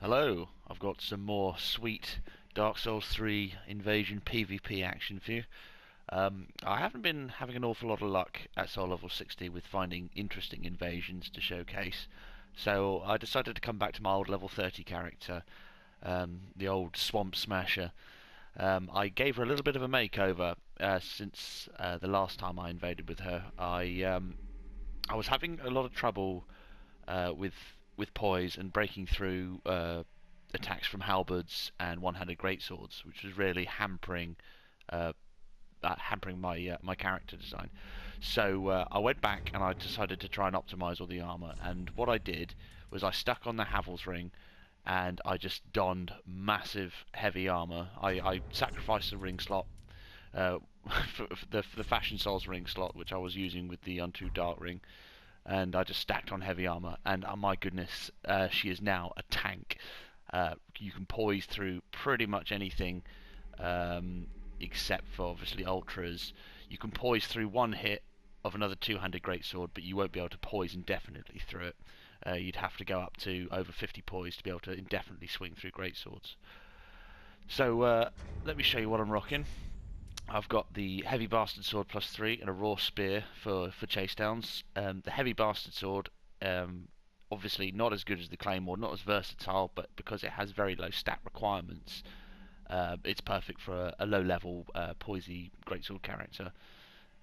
Hello, I've got some more sweet Dark Souls 3 Invasion PvP action for you. I haven't been having an awful lot of luck at Soul Level 60 with finding interesting invasions to showcase, so I decided to come back to my old level 30 character, the old Swamp Smasher. I gave her a little bit of a makeover since the last time I invaded with her. I was having a lot of trouble with poise and breaking through attacks from halberds and one-handed greatswords, which was really uh, hampering my character design. So I went back and I decided to try and optimize all the armor. And what I did was I stuck on the Havel's ring and I just donned massive heavy armor. I sacrificed the ring slot. Uh, for the Fashion Souls ring slot, which I was using with the Unto Dark ring, and I just stacked on heavy armor, and oh my goodness, she is now a tank. You can poise through pretty much anything, except for obviously ultras. You can poise through one hit of another two-handed greatsword, but you won't be able to poise indefinitely through it. You'd have to go up to over 50 poise to be able to indefinitely swing through greatswords. So let me show you what I'm rocking. I've got the Heavy Bastard Sword +3 and a Raw Spear for chase downs. The Heavy Bastard Sword, obviously not as good as the Claymore, not as versatile, but because it has very low stat requirements, it's perfect for a low level poisey greatsword character.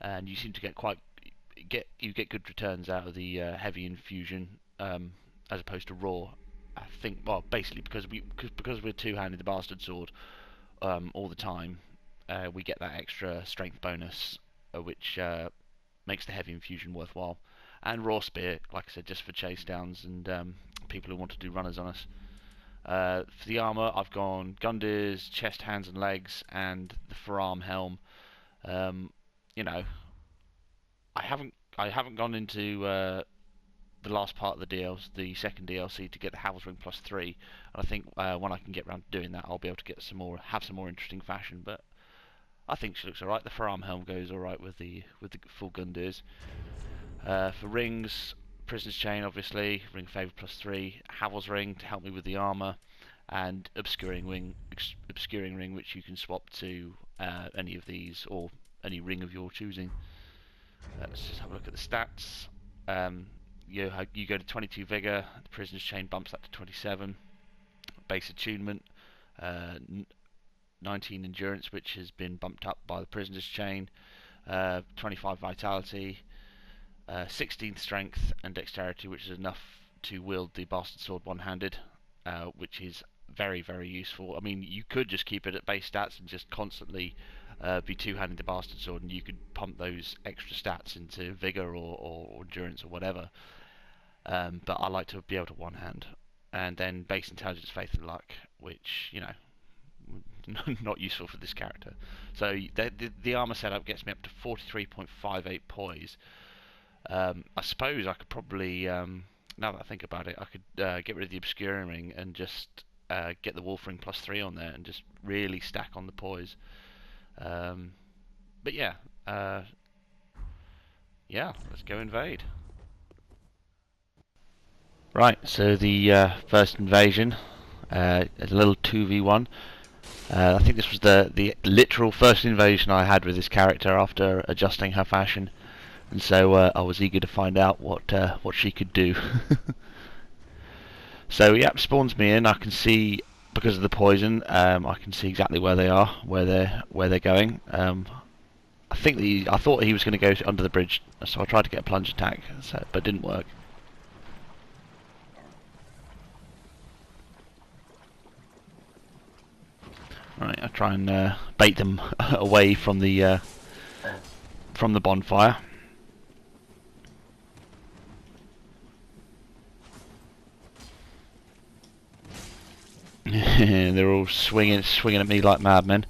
And you seem to get good returns out of the heavy infusion as opposed to raw. I think, well, basically because we're two-handed the Bastard Sword all the time. We get that extra strength bonus, which makes the heavy infusion worthwhile. And Raw Spear, like I said, just for chase downs and people who want to do runners on us. For the armour, I've gone Gundyrs, chest, hands and legs, and the forearm helm. You know, I haven't gone into the last part of the DLC, the second DLC, to get the Havel's Ring +3. And I think when I can get around to doing that, I'll be able to get have some more interesting fashion. But I think she looks alright. The forearm helm goes alright with the full Gundyrs. For rings, Prisoner's Chain, obviously, Ring of Favour +3, Havel's Ring to help me with the armour, and Obscuring Ring, which you can swap to any of these or any ring of your choosing. Let's just have a look at the stats. You go to 22 Vigour, the Prisoner's Chain bumps that to 27. Base attunement, 19 Endurance, which has been bumped up by the Prisoner's Chain, 25 Vitality, 16 Strength and Dexterity, which is enough to wield the Bastard Sword one-handed, which is very, very useful. I mean, you could just keep it at base stats and just constantly be two-handed the Bastard Sword, and you could pump those extra stats into Vigor or Endurance or whatever. But I like to be able to one-hand. And then base Intelligence, Faith and Luck, which, you know, not useful for this character. So the armor setup gets me up to 43.58 poise. I suppose I could probably, now that I think about it, I could get rid of the Obscuring Ring and just get the Wolf Ring +3 on there and just really stack on the poise. But yeah, let's go invade. Right, so the first invasion, a little 2v1. I think this was the literal first invasion I had with this character after adjusting her fashion, and so I was eager to find out what she could do. So yeah, spawns me in. I can see, because of the poison, I can see exactly where they are, where they're going. I thought he was going to go under the bridge, so I tried to get a plunge attack, but it didn't work. Right, I try and bait them away from the bonfire. They're all swinging at me like madmen.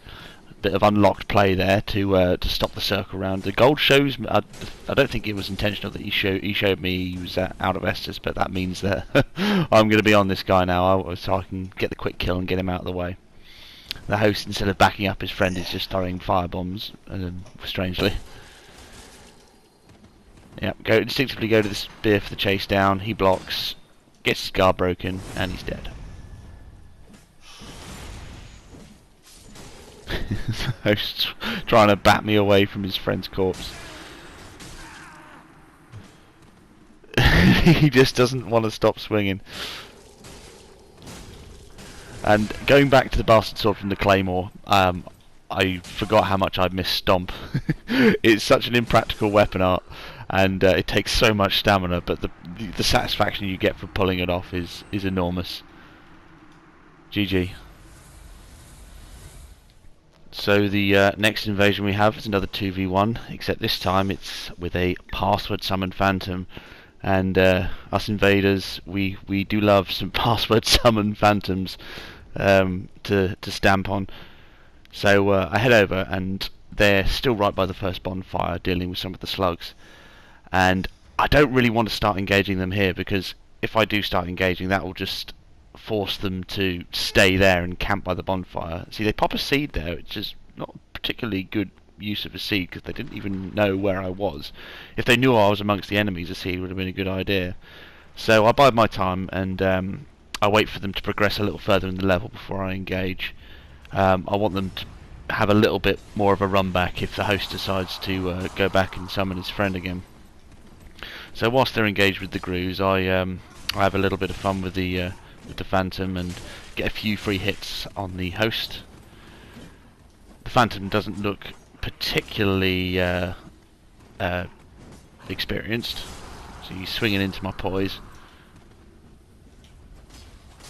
A bit of unlocked play there to stop the circle round. The gold shows. I don't think it was intentional that he showed me he was out of Estus, but that means that I'm going to be on this guy now, so I can get the quick kill and get him out of the way. The host, instead of backing up his friend, is just throwing firebombs, strangely. Yep, instinctively go to the spear for the chase down. He blocks, gets his guard broken, and he's dead. Host's trying to bat me away from his friend's corpse. He just doesn't want to stop swinging. And going back to the bastard sword from the Claymore, I forgot how much I'd missed Stomp. It's such an impractical weapon art, and it takes so much stamina, but the satisfaction you get from pulling it off is enormous. GG. So the next invasion we have is another 2v1, except this time it's with a password summon phantom. And us invaders, we do love some password summon phantoms to stamp on. So I head over, and they're still right by the first bonfire, dealing with some of the slugs. And I don't really want to start engaging them here, because if I do start engaging, that will just force them to stay there and camp by the bonfire. See, they pop a seed there, which is not particularly good use of a seed, because they didn't even know where I was. If they knew I was amongst the enemies, a seed would have been a good idea. So I bide my time, and I wait for them to progress a little further in the level before I engage. I want them to have a little bit more of a run back if the host decides to go back and summon his friend again. So whilst they're engaged with the Grus, I have a little bit of fun with the Phantom and get a few free hits on the host. The Phantom doesn't look particularly experienced, so he's swinging into my poise.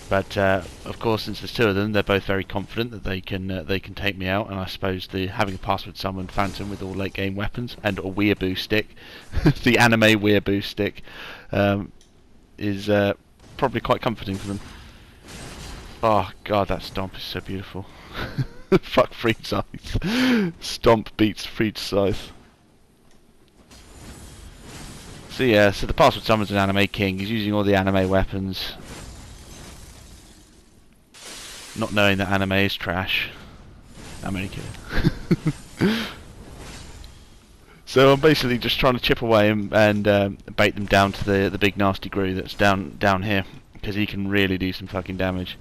But of course, since there's two of them, they're both very confident that they can take me out. And I suppose having a password summoned Phantom with all late game weapons and a weeaboo stick, the anime weeaboo stick, is probably quite comforting for them. Oh god, that stomp is so beautiful. Fuck Freed Scythe. Stomp beats Freed Scythe. So yeah, so the password summons an anime king. He's using all the anime weapons, not knowing that anime is trash. I'm only kidding. So I'm basically just trying to chip away and bait them down to the big nasty Gru that's down here, because he can really do some fucking damage.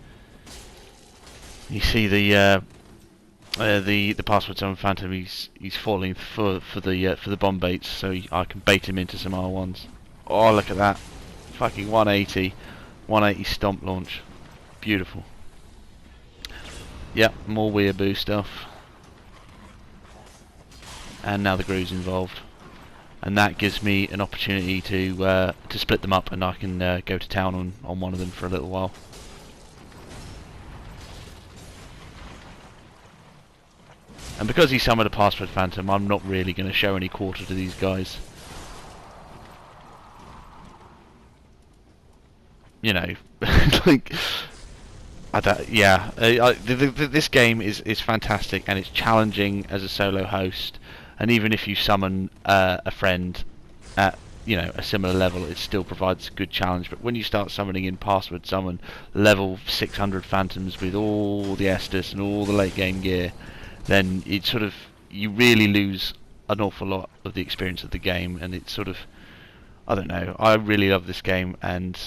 You see the password summon Phantom. He's falling for the bomb baits, so I can bait him into some R1s. Oh, look at that! Fucking 180 stomp launch, beautiful. Yep, more weeaboo stuff. And now the Gru's involved, and that gives me an opportunity to split them up, and I can go to town on one of them for a little while. And because he summoned a password Phantom, I'm not really going to show any quarter to these guys. You know, like, this game is fantastic, and it's challenging as a solo host. And even if you summon a friend at a similar level, it still provides a good challenge. But when you start summoning in password summon level 600 Phantoms with all the Estus and all the late game gear, then it sort of, you really lose an awful lot of the experience of the game. And it's sort of, I don't know, I really love this game, and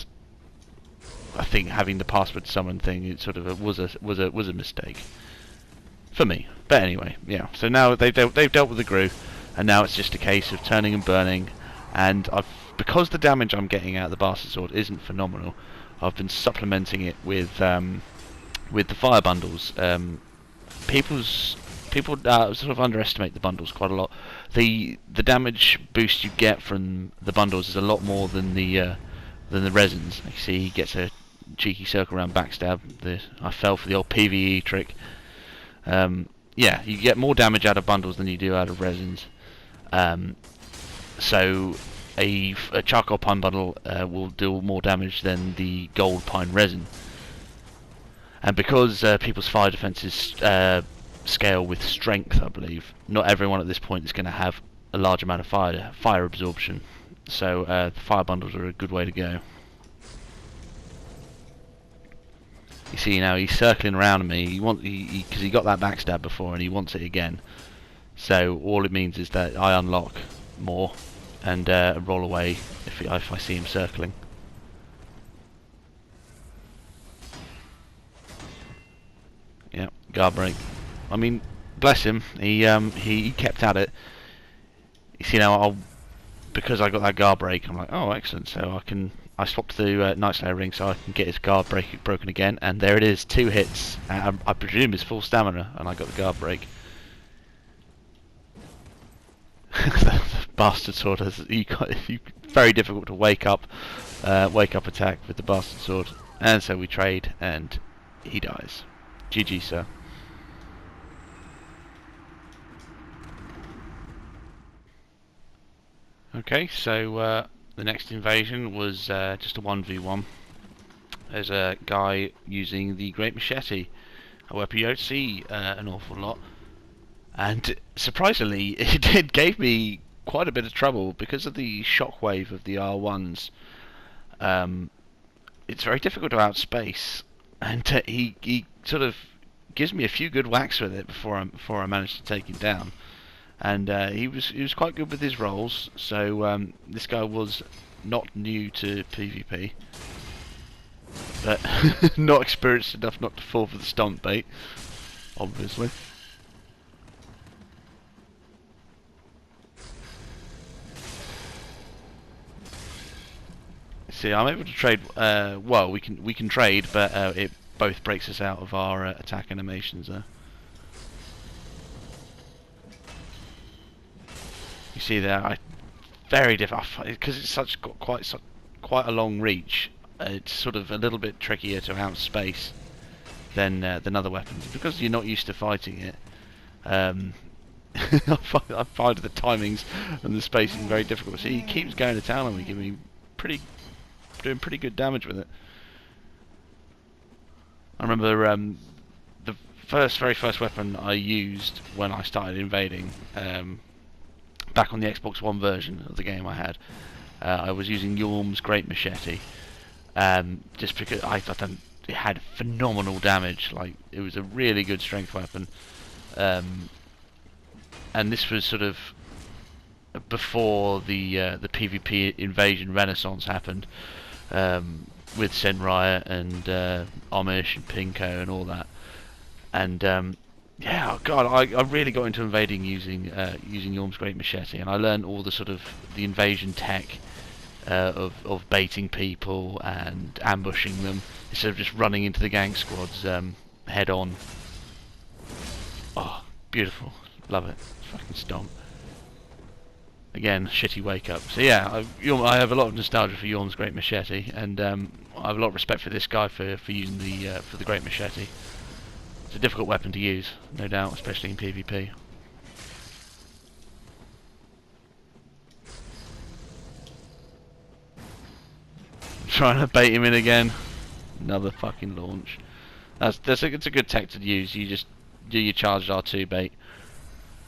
I think having the password summon thing, it sort of was a mistake for me. But anyway, yeah. So now they've dealt with the Gru, and now it's just a case of turning and burning. And because the damage I'm getting out of the bastard sword isn't phenomenal, I've been supplementing it with the fire bundles. People sort of underestimate the bundles quite a lot. The damage boost you get from the bundles is a lot more than the resins. You see, he gets a cheeky circle round backstab. I fell for the old PvE trick. Yeah, you get more damage out of bundles than you do out of resins. So a charcoal pine bundle will do more damage than the gold pine resin. And because people's fire defences scale with strength, I believe, not everyone at this point is going to have a large amount of fire absorption. So the fire bundles are a good way to go. You see now he's circling around me. Because he got that backstab before and he wants it again. So all it means is that I unlock more and roll away if I see him circling. Yeah, guard break. I mean, bless him. He kept at it. You see now, because I got that guard break, I'm like, oh, excellent. So I swapped the Night Slayer ring so I can get his guard break broken again, and there it is, 2 hits. I presume it's full stamina, and I got the guard break. The bastard sword has very difficult to wake up attack with the bastard sword, and so we trade, and he dies. GG, sir. Okay, so the next invasion was just a 1v1. There's a guy using the Great Machete, a weapon you don't see an awful lot, and surprisingly it gave me quite a bit of trouble because of the shockwave of the R1s. It's very difficult to outspace, and he sort of gives me a few good whacks with it before I manage to take him down. And he was quite good with his rolls, so this guy was not new to PvP, but not experienced enough not to fall for the stomp bait, obviously. See, I'm able to trade. Well, we can trade, but it both breaks us out of our attack animations there. You see there, very difficult because it's got quite a long reach. It's sort of a little bit trickier to outspace than other weapons because you're not used to fighting it. I find the timings and the spacing very difficult. See, he keeps going to town on me, giving me doing pretty good damage with it. I remember the very first weapon I used when I started invading, back on the Xbox One version of the game I had, I was using Yorm's Great Machete, just because I thought it had phenomenal damage. Like, it was a really good strength weapon, and this was sort of before the PvP invasion renaissance happened, with Senraya and Amish and Pinko and all that. And yeah, oh God, I really got into invading using Yorm's Great Machete, and I learned all the sort of the invasion tech of baiting people and ambushing them instead of just running into the gang squads head on. Oh, beautiful, love it, fucking stomp. Again, shitty wake up. So yeah, I have a lot of nostalgia for Yorm's Great Machete, and I have a lot of respect for this guy for using the Great Machete. It's a difficult weapon to use, no doubt, especially in PvP. Trying to bait him in again. Another fucking launch. It's a good tech to use. You just do your charged R2 bait,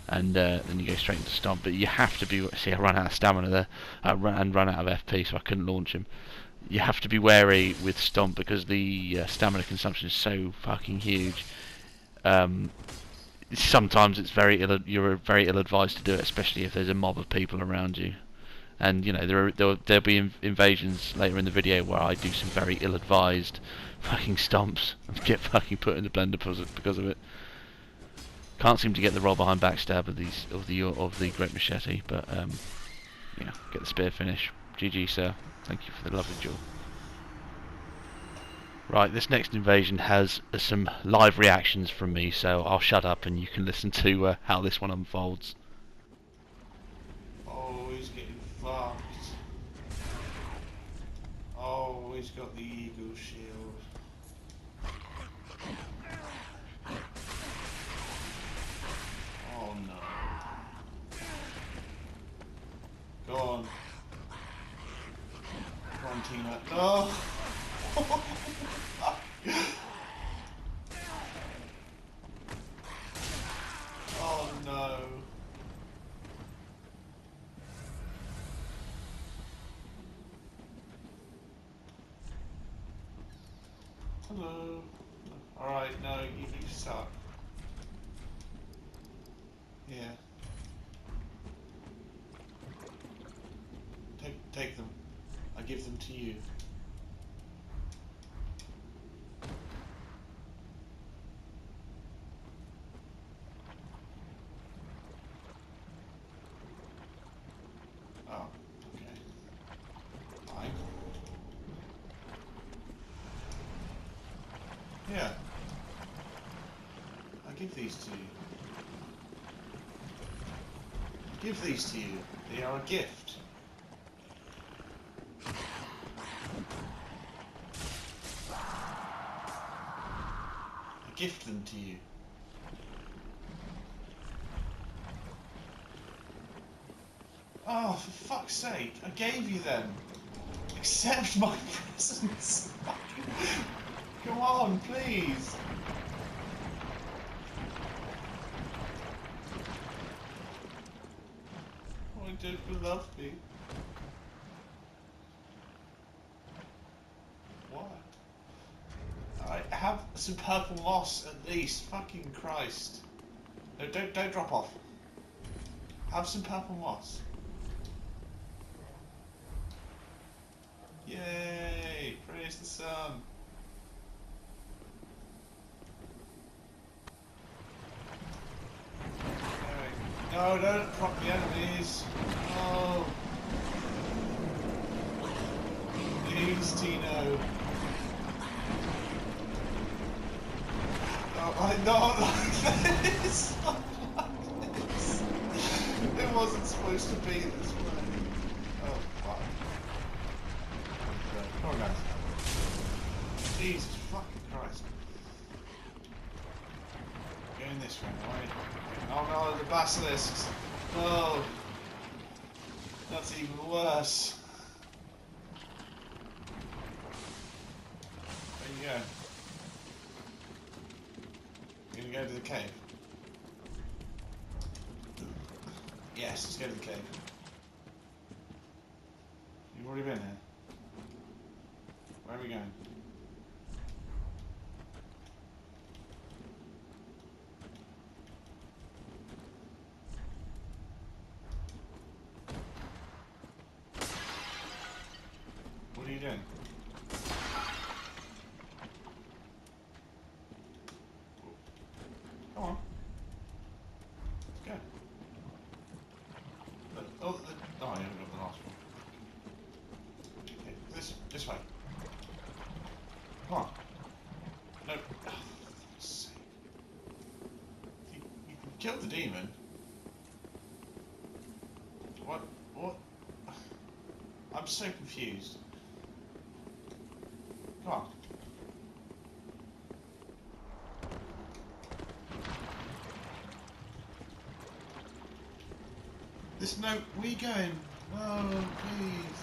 and then you go straight into stomp. But you have to be. See, I ran out of stamina there, and run out of FP, so I couldn't launch him. You have to be wary with stomp because the stamina consumption is so fucking huge. Sometimes you're very ill advised to do it, especially if there's a mob of people around you. And you know there'll be invasions later in the video where I do some very ill-advised fucking stomps and get fucking put in the blender because of it. Can't seem to get the roll behind backstab of the Great Machete, but yeah, get the spear finish. GG, sir. Thank you for the lovely jewel. Right, this next invasion has some live reactions from me, so I'll shut up and you can listen to how this one unfolds. Oh, he's getting fucked. Oh, he's got the eagle shield. Oh no. Go on. Come on, Tina. No! Oh no. Hello. Alright, no, you suck. Yeah. Take them. I give them to you. Here. I give these to you. I give these to you. They are a gift. I gift them to you. Oh, for fuck's sake, I gave you them. Accept my presents. Come on, please. Oh, don't love me. What? I have some purple moss at least. Fucking Christ. No, don't drop off. Have some purple moss. Yay! Praise the sun. Okay. No, don't drop the enemies. No. Please, Tino. No, not like this. Not like this. It wasn't supposed to be this way. Oh, fuck. Oh, guys. Jesus fucking Christ. Going this way, right? Oh no, the basilisks. No. That's even worse. There you go. You're gonna go to the cave? Yes, let's go to the cave. You've already been here. Where are we going? What are you doing? Come on. Let's go. Oh, I haven't got the last one. Okay, this way. Come on. No. Oh, for fuck's sake. You can kill the demon. What? What? I'm so confused. Come on. This no, where are you going? Oh, please.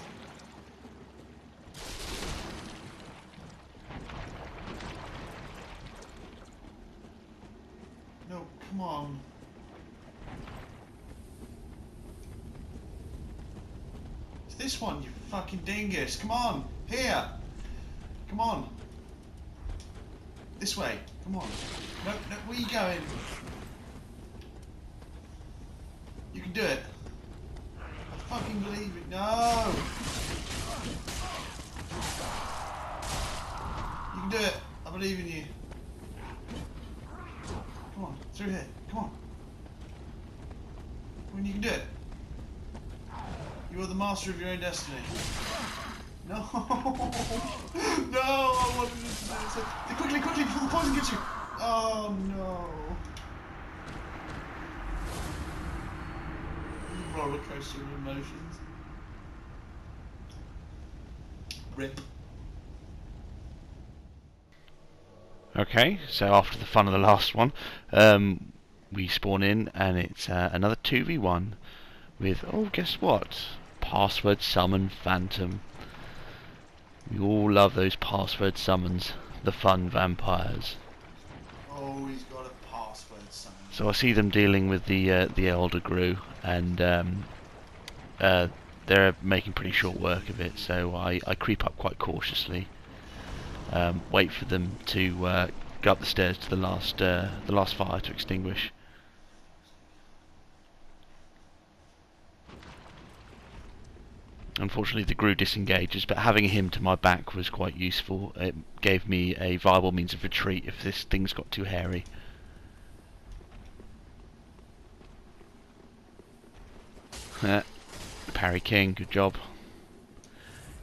No, come on. It's this one, you fucking dingus. Come on, here. Come on. This way. Come on. No, where are you going? You can do it. I fucking believe it. No! You can do it. I believe in you. Come on, through here. Come on. When you can do it. You are the master of your own destiny. No! No! I wanted to say quickly, quickly, before the poison gets you! Oh no! Roller coaster of emotions. Rip. Okay, so after the fun of the last one, we spawn in and it's another 2v1 with, oh, guess what? Password summon phantom. We all love those password summons, the fun vampires. Oh, he's got a password summon. So I see them dealing with the Elder Gru, and they're making pretty short work of it. So I creep up quite cautiously, wait for them to go up the stairs to the last fire to extinguish. Unfortunately, the Gru disengages, but having him to my back was quite useful. It gave me a viable means of retreat if this thing's got too hairy. Parry King, good job.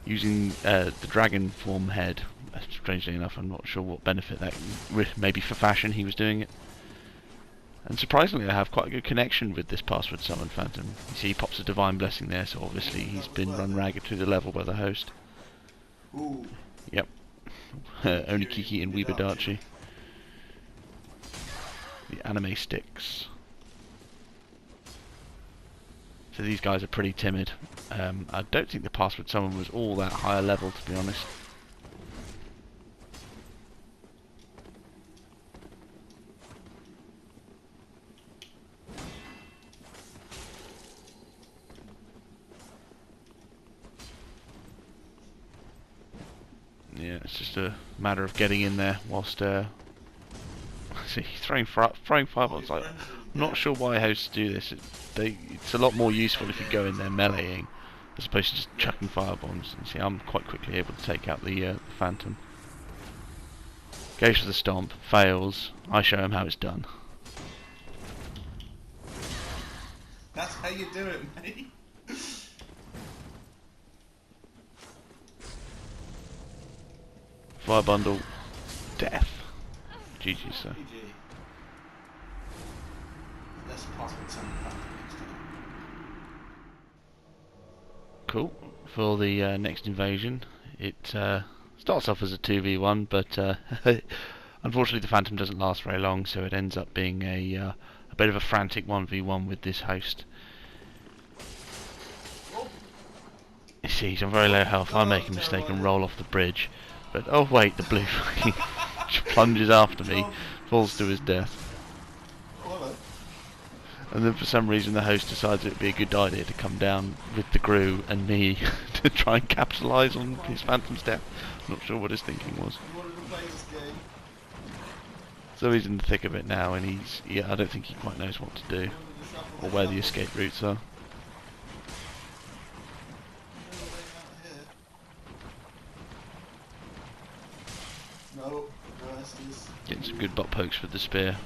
Using the dragon form head Strangely enough, I'm not sure what benefit that. Maybe for fashion he was doing it. And surprisingly, I have quite a good connection with this password summon phantom. You see, he pops a divine blessing there, so obviously he's been run ragged through the level by the host. Ooh. Yep. Only Kiki and Weebadachi. The anime sticks. So these guys are pretty timid. I don't think the password summon was all that high a level, to be honest. Yeah, it's just a matter of getting in there whilst see, throwing fireballs. Like, I'm not sure why hosts do this. It's a lot more useful if you go in there meleeing as opposed to just chucking firebombs. And see, I'm quite quickly able to take out the phantom. Goes for the stomp, fails. I show him how it's done. That's how you do it, mate. Fire bundle, death. GG, sir. GG. That's password summon phantom next time. Cool. For the next invasion, it starts off as a 2v1, but unfortunately the phantom doesn't last very long, so it ends up being a bit of a frantic 1v1 with this host. You see, he's on very low health. I make a mistake and roll off the bridge, but oh wait, the blue plunges after me, falls to his death. And then for some reason the host decides it would be a good idea to come down with the Gru and me to try and capitalise on his phantom's death. I'm not sure what his thinking was. So he's in the thick of it now, and I don't think he quite knows what to do or where the escape routes are. Getting some good butt pokes with the spear.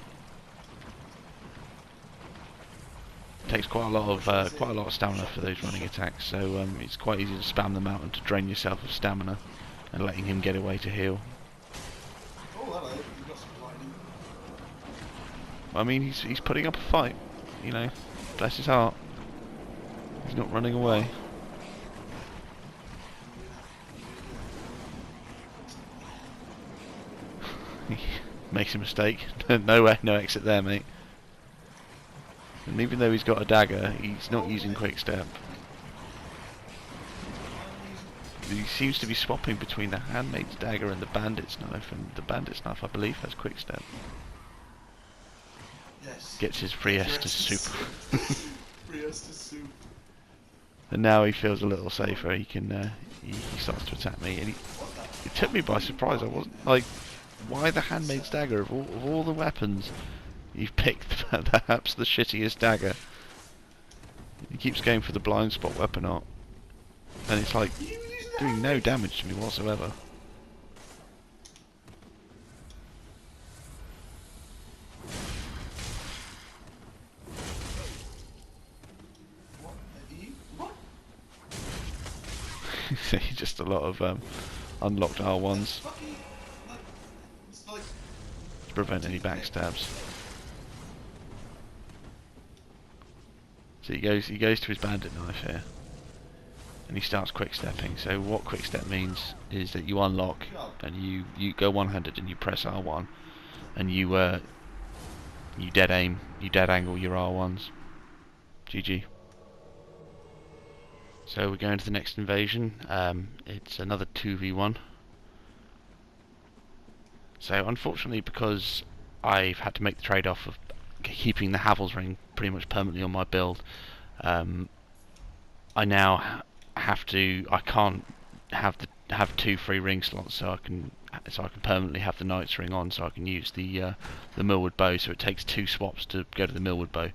Takes quite a lot of stamina for those running attacks, so it's quite easy to spam them out and to drain yourself of stamina, and letting him get away to heal. Oh, hello. You've got some lightning. I mean, he's putting up a fight, you know. Bless his heart. He's not running away. He makes a mistake. No way, no exit there, mate. And even though he's got a dagger, he's not using quick step. He seems to be swapping between the handmaid's dagger and the bandit's knife, and the bandit's knife, I believe, has quick step. Yes. Gets his free Estus soup. Free Estus soup. And now he feels a little safer. He can, he starts to attack me, and it took me by surprise. I wasn't like, why the handmaid's dagger of all the weapons? You've picked perhaps the shittiest dagger. He keeps going for the blind spot weapon art, and it's like doing no damage to me whatsoever. See, just a lot of unlocked R1s to prevent any backstabs. So he goes to his bandit knife here, and he starts quick stepping. So what quick step means is that you unlock and you go one-handed and you press R1, and you dead aim, you dead angle your R1s. GG. So we're going to the next invasion. It's another 2v1. So unfortunately, because I've had to make the trade-off of keeping the Havel's ring pretty much permanently on my build, I now have to. I can't have 2 free ring slots, so I can permanently have the Knight's ring on, so I can use the Millwood bow. So it takes 2 swaps to go to the Millwood bow.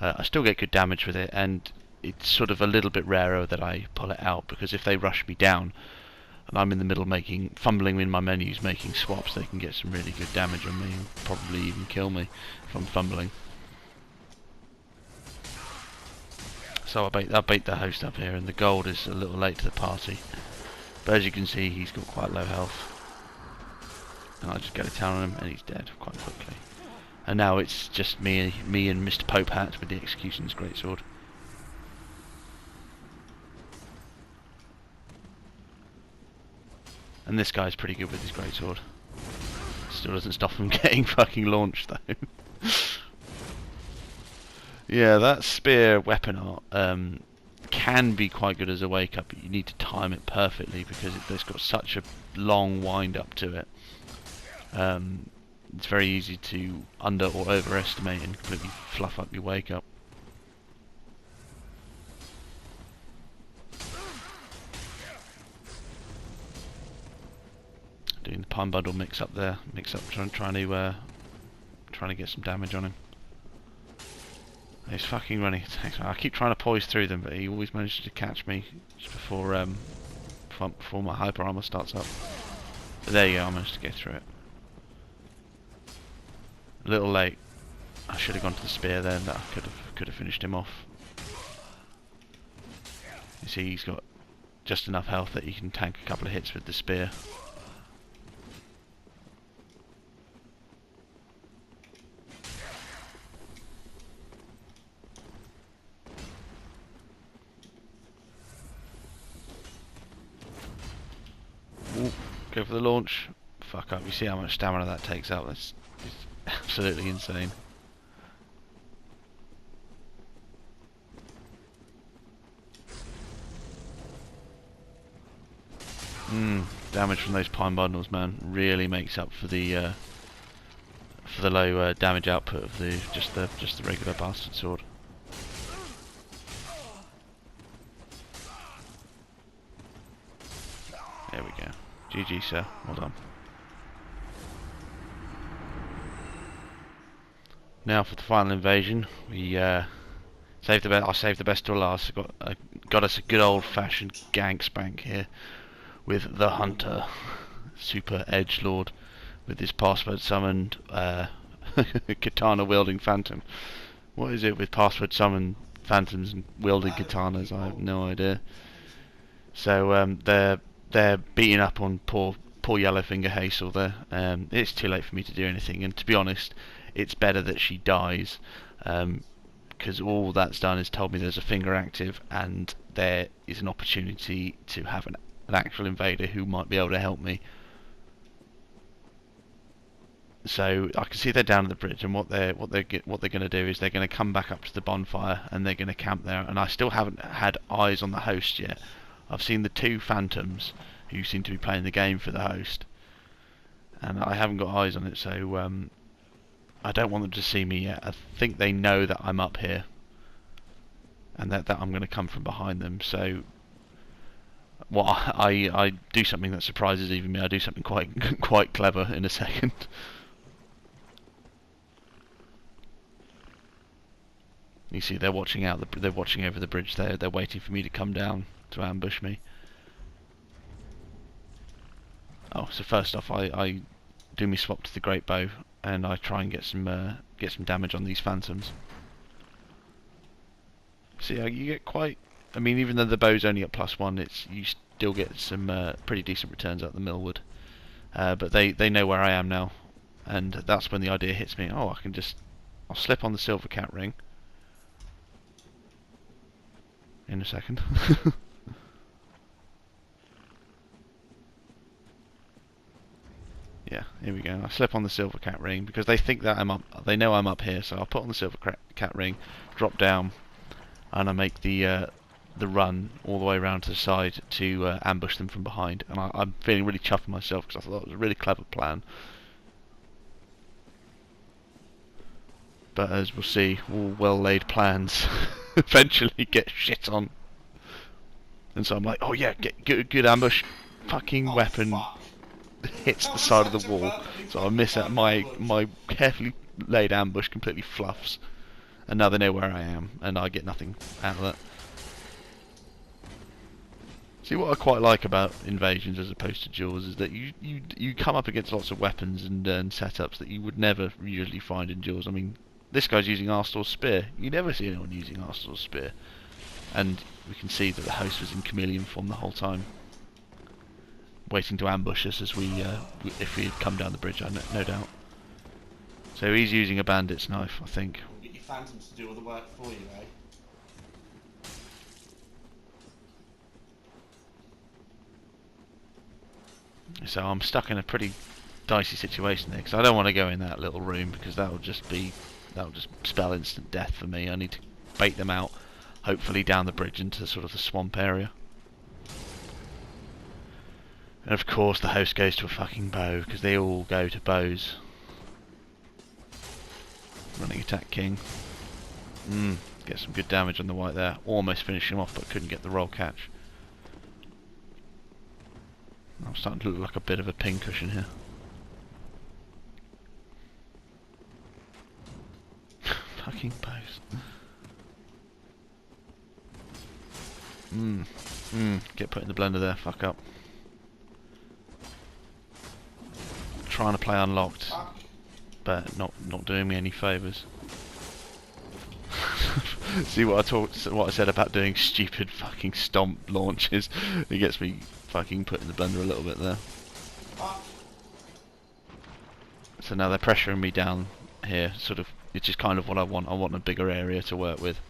I still get good damage with it, and it's sort of a little bit rarer that I pull it out, because if they rush me down and I'm in the middle fumbling in my menus making swaps, they can get some really good damage on me and probably even kill me if I'm fumbling. So I bait the host up here, and the gold is a little late to the party, but as you can see, he's got quite low health. And I just go to town on him, and he's dead quite quickly. And now it's just me and Mr. Pope Hat with the Executioner's Greatsword. And this guy's pretty good with his greatsword. Still doesn't stop him getting fucking launched though. Yeah, that spear weapon art can be quite good as a wake up, but you need to time it perfectly because it's got such a long wind up to it. It's very easy to under or overestimate and completely fluff up your wake up. Doing the pine bundle mix up there, trying to get some damage on him. He's fucking running attacks. I keep trying to poise through them, but he always manages to catch me just before my hyper armor starts up. But there you go, I managed to get through it. A little late. I should have gone to the spear then. That could have finished him off. You see, he's got just enough health that he can tank a couple of hits with the spear. Ooh, go for the launch. Fuck up. You see how much stamina that takes out. That's absolutely insane. Damage from those pine bundles, man, really makes up for the low damage output of just the regular bastard sword. There we go. GG, sir. Well done. Now for the final invasion, we saved the best. I saved the best till last. Got us a good old-fashioned gank spank here with the Hunter, super edgelord, with his password summoned katana wielding phantom. What is it with password summoned phantoms and wielding katanas? I have no idea. So they're beating up on poor Yellowfinger Hazel there. It's too late for me to do anything, and to be honest, it's better that she dies, because all that's done is told me there's a finger active and there is an opportunity to have an actual invader who might be able to help me. So I can see they're down at the bridge, and what they're going to do is they're going to come back up to the bonfire and they're going to camp there. And I still haven't had eyes on the host yet. I've seen the two phantoms who seem to be playing the game for the host, and I haven't got eyes on it. So I don't want them to see me yet. I think they know that I'm up here and that I'm going to come from behind them. So I do something that surprises even me. I do something quite clever in a second. You see, they're watching they're watching over the bridge there. They're waiting for me to come down to ambush me. Oh, so first off, I do me swap to the great bow, and I try and get some damage on these phantoms. See, you get quite. I mean, even though the bow's only at +1, you still get some pretty decent returns out of the Millwood. But they know where I am now, and that's when the idea hits me. Oh, I'll slip on the silver cat ring in a second. Yeah, here we go. I slip on the silver cat ring because they think that I'm up. They know I'm up here, so I'll put on the silver cat ring, drop down, and I make the run all the way around to the side to ambush them from behind. And I'm feeling really chuffed with myself because I thought that was a really clever plan. But as we'll see, all well-laid plans eventually get shit on. And so I'm like, oh yeah, get good ambush. Fucking weapon hits the side of the wall, so I miss out. My carefully laid ambush completely fluffs, and now they know where I am, and I get nothing out of that. See, what I quite like about invasions as opposed to duels is that you come up against lots of weapons and setups that you would never usually find in duels. I mean, this guy's using Arstor's spear. You never see anyone using Arstor's spear, and we can see that the host was in chameleon form the whole time. waiting to ambush us as if we come down the bridge, no doubt. So he's using a bandit's knife, I think. We'll get your phantoms to do all the work for you, eh? So I'm stuck in a pretty dicey situation there, because I don't want to go in that little room, because that'll just spell instant death for me. I need to bait them out, hopefully down the bridge into sort of the swamp area. And of course the host goes to a fucking bow, because they all go to bows. Running attack king. Get some good damage on the white there. Almost finished him off, but couldn't get the roll catch. I'm starting to look like a bit of a pincushion here. Fucking bows. Get put in the blender there, fuck up. Trying to play unlocked, but not doing me any favours. See what I said about doing stupid fucking stomp launches? It gets me fucking put in the blender a little bit there. So now they're pressuring me down here, sort of, which is kind of what I want. I want a bigger area to work with.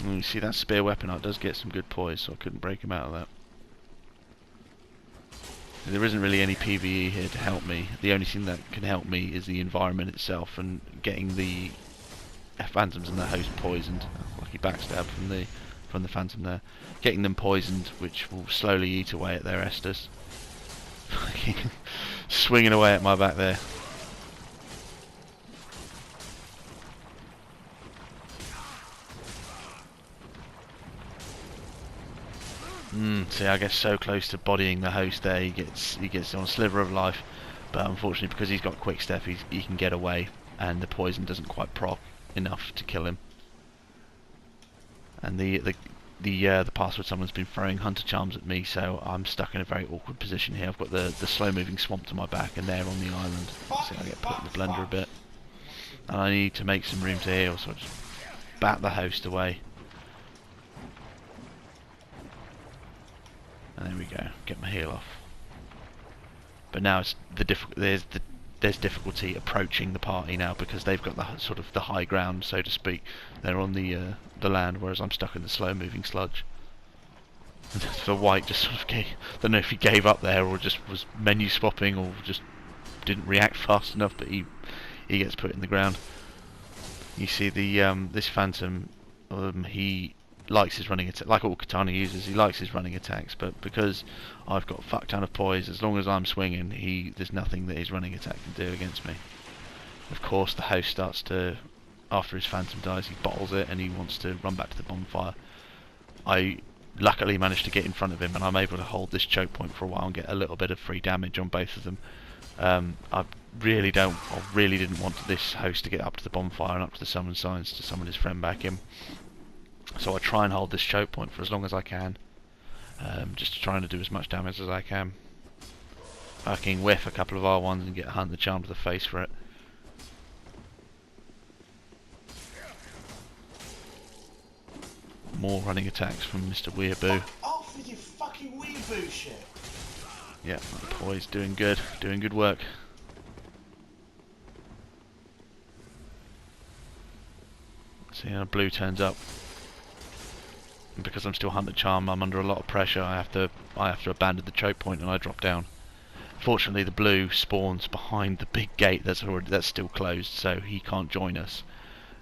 And you see that spear weapon, it does get some good poise, so I couldn't break him out of that. There isn't really any PvE here to help me. The only thing that can help me is the environment itself and getting the phantoms and the host poisoned. Lucky backstab from the phantom there. Getting them poisoned, which will slowly eat away at their Estus. Swinging away at my back there. See, I get so close to bodying the host there, he gets on a sliver of life, but unfortunately because he's got quick step, he can get away, and the poison doesn't quite proc enough to kill him. And the password someone's been throwing hunter charms at me, so I'm stuck in a very awkward position here. I've got the slow moving swamp to my back, and they're on the island. So I get put in the blender a bit, and I need to make some room to heal, so I just bat the host away. And there we go, get my heal off. But now it's there's difficulty approaching the party now, because they've got the sort of the high ground, so to speak. They're on the land, whereas I'm stuck in the slow moving sludge. And the white just sort of don't know if he gave up there or just was menu swapping or just didn't react fast enough, but he gets put in the ground. You see the this phantom, he likes his running attack, like all katana users, he likes his running attacks, but because I've got a fuck ton of poise, as long as I'm swinging, there's nothing that his running attack can do against me. Of course the host starts to, after his phantom dies, he bottles it and he wants to run back to the bonfire. I luckily managed to get in front of him, and I'm able to hold this choke point for a while and get a little bit of free damage on both of them. I really didn't want this host to get up to the bonfire and up to the summon signs to summon his friend back in. So I try and hold this choke point for as long as I can, just trying to do as much damage as I can. I can whiff a couple of R1s and get a hunt the charm to the face for it. More running attacks from Mr. Weeaboo. Off with your fucking weeaboo shit! Yeah, my boy's doing good work. See, now blue turns up. And because I'm still hunter charm, I'm under a lot of pressure. I have to abandon the choke point and I drop down. Fortunately, the blue spawns behind the big gate that's still closed, so he can't join us.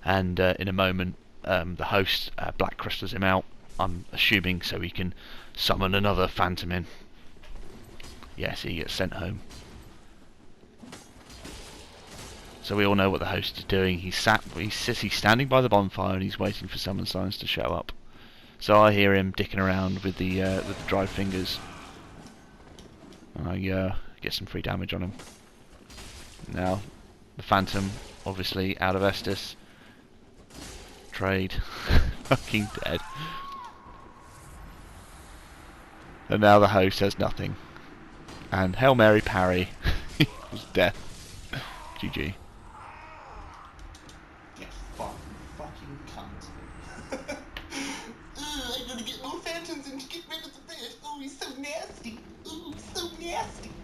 And in a moment, the host black crystals him out. I'm assuming so he can summon another phantom in. Yes, he gets sent home. So we all know what the host is doing. He's standing by the bonfire and he's waiting for summon signs to show up. So I hear him dicking around with the dried fingers. And I get some free damage on him. Now, the phantom, obviously out of Estus. Trade. Fucking dead. And now the host has nothing. And Hail Mary parry equals death. GG. Get fucking cunt. gonna get more phantoms and to get rid of the fish. Oh, he's so nasty. Ooh, so nasty.